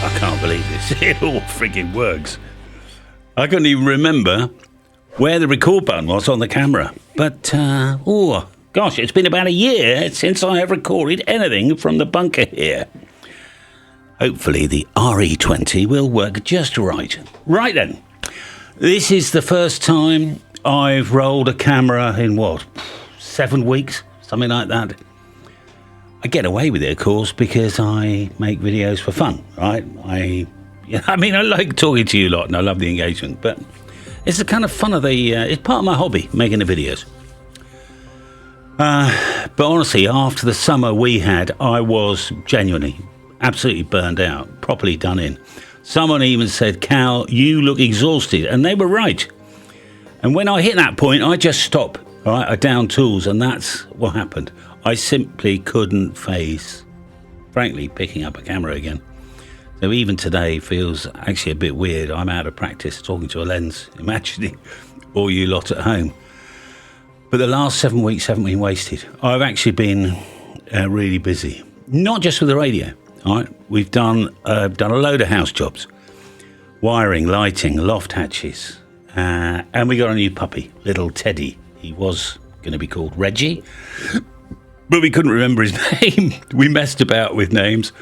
I can't believe this. It all freaking works. I couldn't even remember where the record button was on the camera. But, oh, gosh, it's been about a year since I have recorded anything from the bunker here. Hopefully the RE20 will work just right. Right then, this is the first time I've rolled a camera in, 7 weeks? Something like that. I get away with it, of course, because I make videos for fun, right? I like talking to you lot and I love the engagement, but it's the kind of fun of it's part of my hobby, making the videos. But honestly, after the summer we had, I was genuinely, absolutely burned out, properly done in. Someone even said, Cal, you look exhausted, and they were right. And when I hit that point, I just stopped, right? I downed tools, and that's what happened. I simply couldn't face, frankly, picking up a camera again. So even today feels actually a bit weird. I'm out of practice talking to a lens, imagining all you lot at home. But the last 7 weeks haven't been wasted. I've actually been really busy, not just with the radio. All right, we've done a load of house jobs, wiring, lighting, loft hatches, and we got a new puppy, little Teddy. He was going to be called Reggie, but we couldn't remember his name. We messed about with names.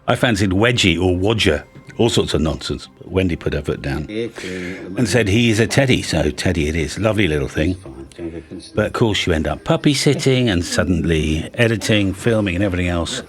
I fancied Wedgie or Wodger, all sorts of nonsense. But Wendy put her foot down and said he is a Teddy, so Teddy it is. Lovely little thing. But of course you end up puppy sitting and suddenly editing, filming and everything else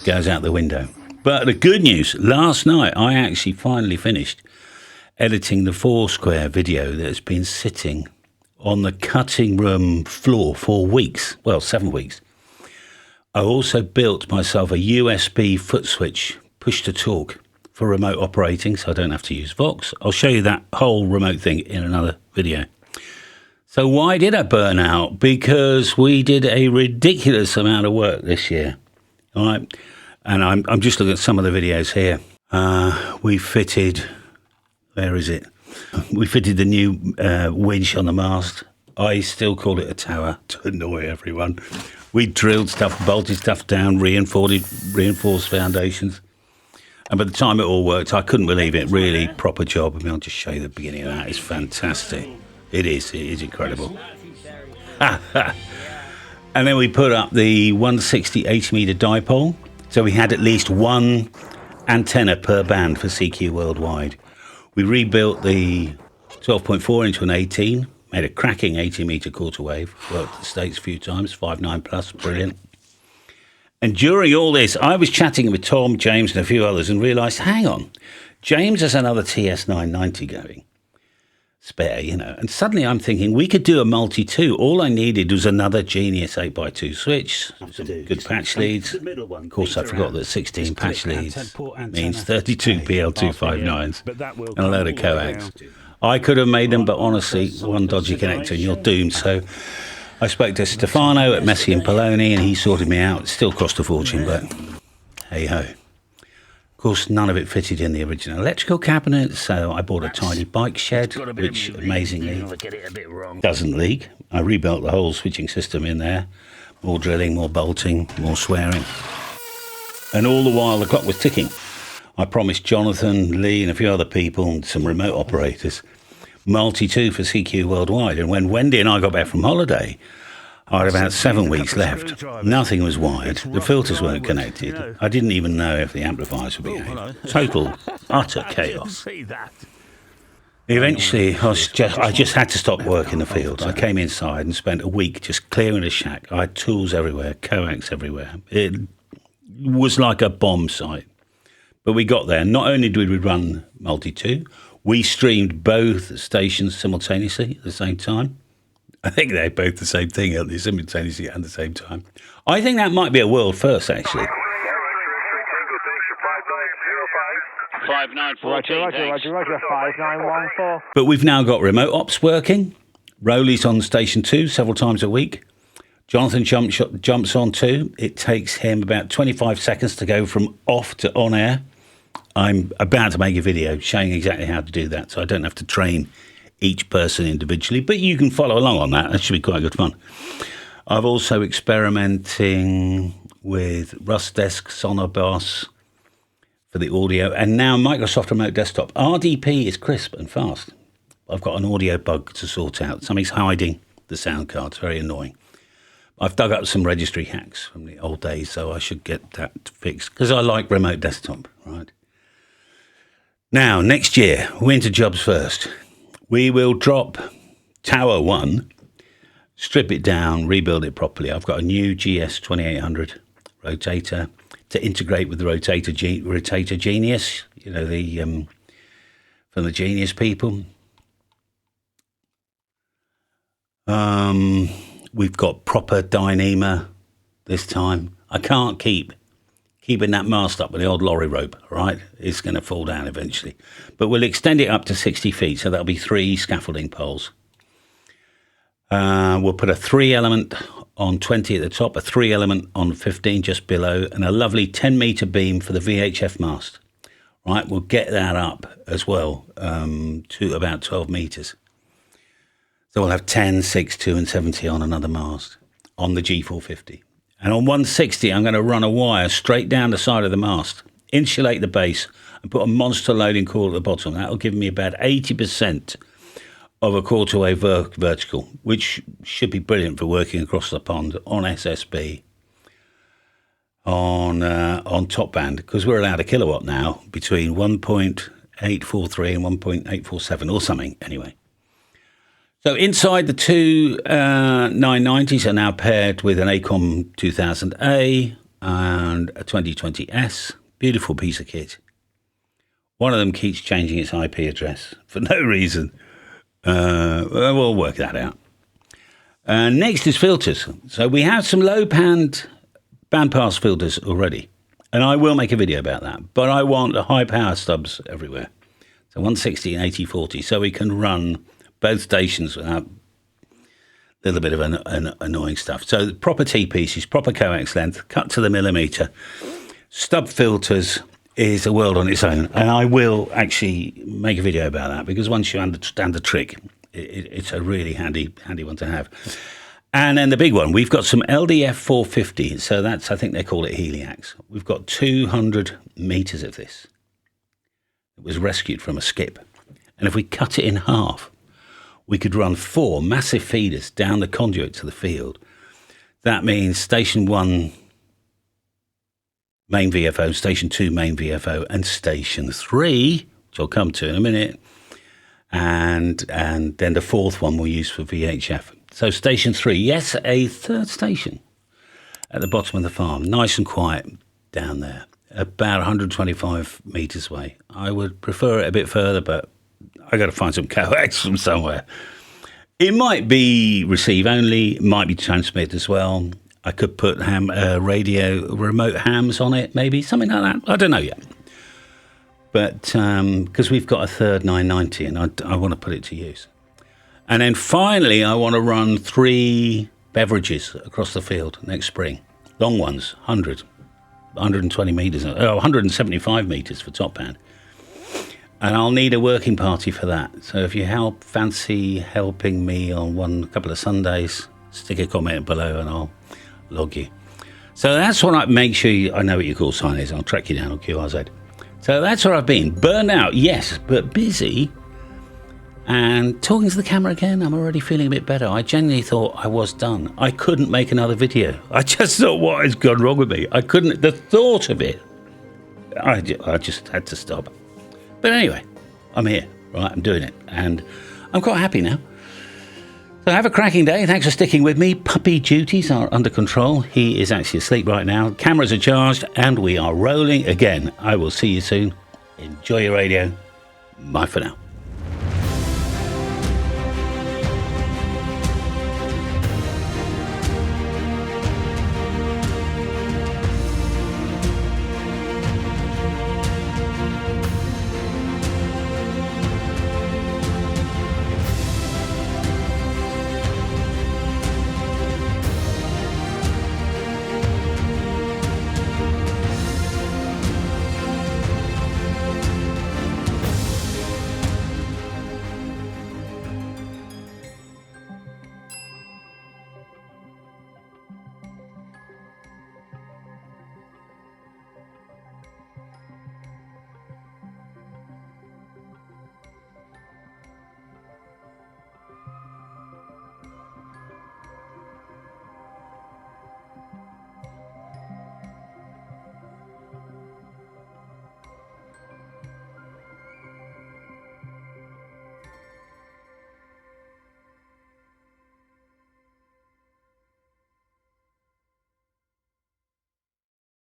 goes out the window. But the good news, last night I actually finally finished editing the Foursquare video that has been sitting on the cutting room floor for weeks, 7 weeks. I also built myself a USB foot switch, push to talk, for remote operating, so I don't have to use Vox. I'll show you that whole remote thing in another video. So why did I burn out? Because we did a ridiculous amount of work this year. All right, and I'm just looking at some of the videos here. We fitted, where is it? We fitted the new winch on the mast. I still call it a tower to annoy everyone. We drilled stuff, bolted stuff down, reinforced foundations. And by the time it all worked, I couldn't believe it. Really proper job. I mean, I'll just show you the beginning of that. It's fantastic. It is incredible. And then we put up the 160 80-meter dipole. So we had at least one antenna per band for CQ worldwide. We rebuilt the 12.4 into an 18. Made a cracking 80-meter quarter wave. Worked the States a few times, 5.9 plus, brilliant. And during all this, I was chatting with Tom, James, and a few others and realised, hang on, James has another TS990 going, spare, And suddenly I'm thinking, we could do a multi-2. All I needed was another Genius 8x2 switch, some good patch leads. Of course, I forgot that 16 patch leads means 32 PL259s and a load of coax. I could have made them, but honestly, one dodgy connector and you're doomed. So I spoke to Stefano at Messi and Poloni and he sorted me out. It still cost a fortune, but hey-ho. Of course, none of it fitted in the original electrical cabinet, so I bought a tiny bike shed, which amazingly doesn't leak. I rebuilt the whole switching system in there. More drilling, more bolting, more swearing. And all the while, the clock was ticking. I promised Jonathan, Lee, and a few other people, and some remote operators, multi-2 for CQ worldwide. And when Wendy and I got back from holiday, I had about 7 weeks left. Nothing was wired. The filters weren't connected. I didn't even know if the amplifiers would behave. Total, utter chaos. Eventually, I just had to stop work in the field. I came inside and spent a week just clearing the shack. I had tools everywhere, coax everywhere. It was like a bomb site. But we got there. Not only did we run multi-2, we streamed both stations simultaneously at the same time. I think they're both the same thing, aren't they? Simultaneously at the same time. I think that might be a world first, actually. 5914. Roger, 5914. But we've now got remote ops working. Rowley's on station 2 several times a week. Jonathan jumps on too. It takes him about 25 seconds to go from off to on air. I'm about to make a video showing exactly how to do that, so I don't have to train each person individually, but you can follow along on that. That should be quite good fun. I've also experimenting with Rust Desk, Sonoboss, for the audio. And now Microsoft Remote Desktop. RDP is crisp and fast. I've got an audio bug to sort out. Something's hiding the sound card. It's very annoying. I've dug up some registry hacks from the old days, so I should get that fixed because I like Remote Desktop, right? Now, next year, winter jobs first. We will drop Tower 1, strip it down, rebuild it properly. I've got a new GS 2800 rotator to integrate with the rotator Genius, you know, the from the Genius people. We've got proper Dyneema this time. I can't keep keeping that mast up with the old lorry rope, right? It's going to fall down eventually. But we'll extend it up to 60 feet, so that'll be 3 scaffolding poles. We'll put a 3-element on 20 at the top, a 3-element on 15 just below, and a lovely 10-metre beam for the VHF mast. Right, we'll get that up as well to about 12 metres. So we'll have 10, 6, 2 and 70 on another mast on the G450. And on 160, I'm going to run a wire straight down the side of the mast, insulate the base, and put a monster loading coil at the bottom. That'll give me about 80% of a quarter-wave vertical, which should be brilliant for working across the pond on SSB, on top band, because we're allowed a kilowatt now between 1.843 and 1.847 or something, anyway. So inside, the two 990s are now paired with an ACOM 2000A and a 2020S. Beautiful piece of kit. One of them keeps changing its IP address for no reason. We'll work that out. Next is filters. So we have some low bandpass filters already. And I will make a video about that. But I want the high power stubs everywhere. So 160 and 8040. So we can run both stations without a little bit of an annoying stuff. So the proper T-pieces, proper coax length, cut to the millimetre. Stub filters is a world on its own. And I will actually make a video about that because once you understand the trick, it's a really handy one to have. And then the big one, we've got some LDF 450. So that's, I think they call it Heliax. We've got 200 metres of this. It was rescued from a skip. And if we cut it in half, we could run 4 massive feeders down the conduit to the field. That means Station 1 main VFO, Station 2 main VFO, and Station 3, which I'll come to in a minute, and then the 4th one we'll use for VHF. So Station 3, yes, a 3rd station at the bottom of the farm, nice and quiet down there, about 125 metres away. I would prefer it a bit further, but I got to find some coax from somewhere. It might be receive only, might be transmit as well. I could put radio remote hams on it, maybe something like that. I don't know yet. But because we've got a 3rd 990 and I want to put it to use. And then finally, I want to run 3 beverages across the field next spring. Long ones, 120 metres, 175 metres for top band. And I'll need a working party for that. So if you fancy helping me on a couple of Sundays, stick a comment below and I'll log you. So that's what make sure I know what your call sign is. I'll track you down on QRZ. So that's where I've been. Burned out, yes, but busy. And talking to the camera again, I'm already feeling a bit better. I genuinely thought I was done. I couldn't make another video. I just thought, what has gone wrong with me? I couldn't, the thought of it, I just had to stop. But anyway, I'm here, right? I'm doing it. And I'm quite happy now. So have a cracking day. Thanks for sticking with me. Puppy duties are under control. He is actually asleep right now. Cameras are charged and we are rolling again. I will see you soon. Enjoy your radio. Bye for now.